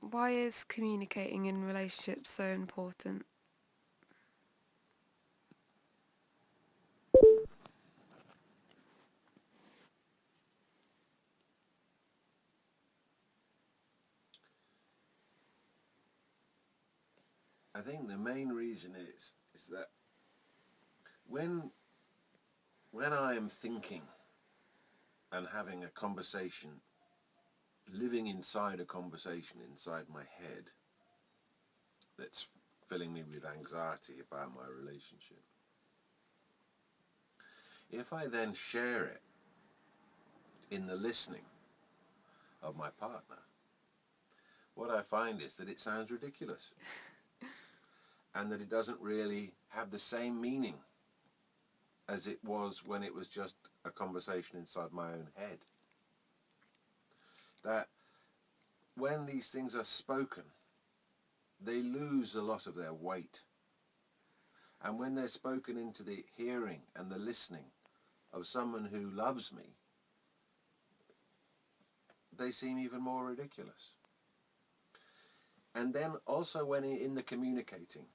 Why is communicating in relationships so important? I think the main reason is that when I am thinking and having a conversation, living inside a conversation inside my head that's filling me with anxiety about my relationship, if I then share it in the listening of my partner, what I find is that it sounds ridiculous and that it doesn't really have the same meaning as it was when it was just a conversation inside my own head. That when these things are spoken, they lose a lot of their weight. And when they're spoken into the hearing and the listening of someone who loves me, they seem even more ridiculous. And then also when in the communicating,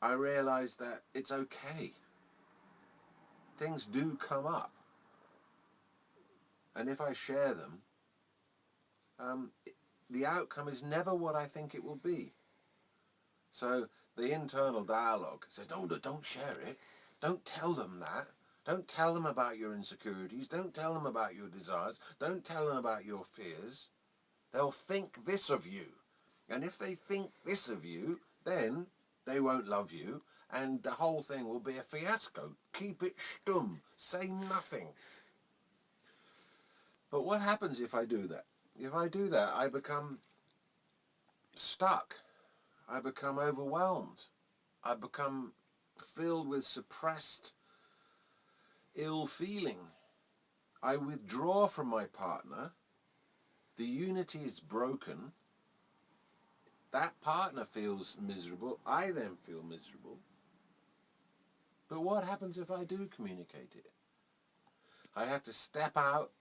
I realize that it's okay. Things do come up. And if I share them, um, the outcome is never what I think it will be. So the internal dialogue says, don't share it. Don't tell them that. Don't tell them about your insecurities. Don't tell them about your desires. Don't tell them about your fears. They'll think this of you. And if they think this of you, then they won't love you and the whole thing will be a fiasco. Keep it stum. Say nothing. But what happens if I do that? If I do that, I become stuck. I become overwhelmed. I become filled with suppressed ill feeling. I withdraw from my partner. The unity is broken. That partner feels miserable. I then feel miserable. But what happens if I do communicate it? I have to step out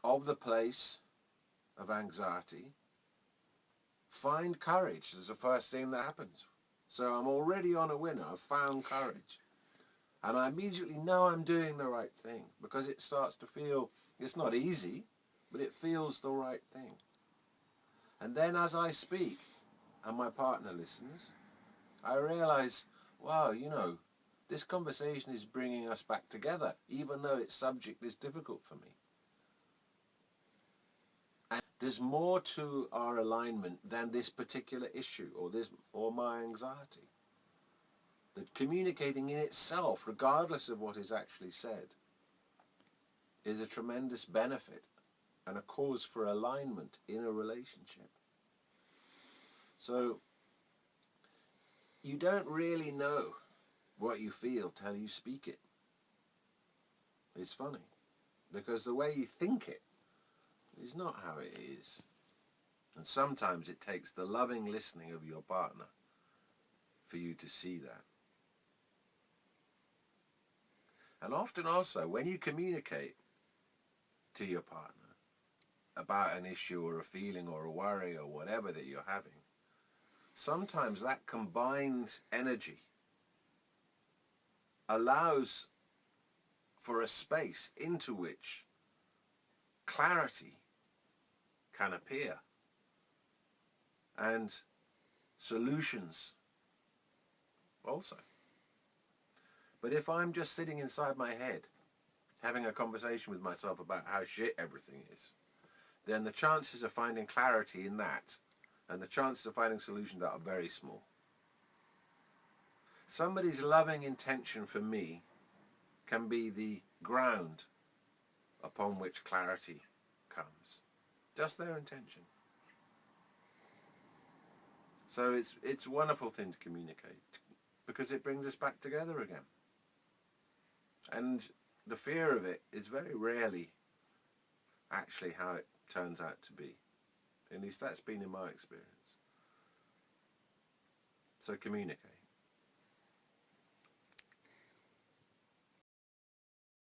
of the place of anxiety, find courage. Is the first thing that happens. So I'm already on a winner. I've found courage. And I immediately know I'm doing the right thing because it starts to feel, it's not easy, but it feels the right thing. And then as I speak and my partner listens, I realize, wow, this conversation is bringing us back together, even though its subject is difficult for me. And there's more to our alignment than this particular issue or my anxiety. That communicating in itself, regardless of what is actually said, is a tremendous benefit and a cause for alignment in a relationship. So you don't really know what you feel till you speak it. It's funny, because the way you think it is not how it is. And sometimes it takes the loving listening of your partner for you to see that. And often also, when you communicate to your partner about an issue or a feeling or a worry or whatever that you're having, sometimes that combined energy allows for a space into which clarity can appear and solutions also. But if I'm just sitting inside my head having a conversation with myself about how shit everything is, then the chances of finding clarity in that and the chances of finding solutions that are very small. Somebody's loving intention for me can be the ground upon which clarity comes. Just their intention. So it's a wonderful thing to communicate because it brings us back together again. And the fear of it is very rarely actually how it turns out to be. At least that's been in my experience. So communicate.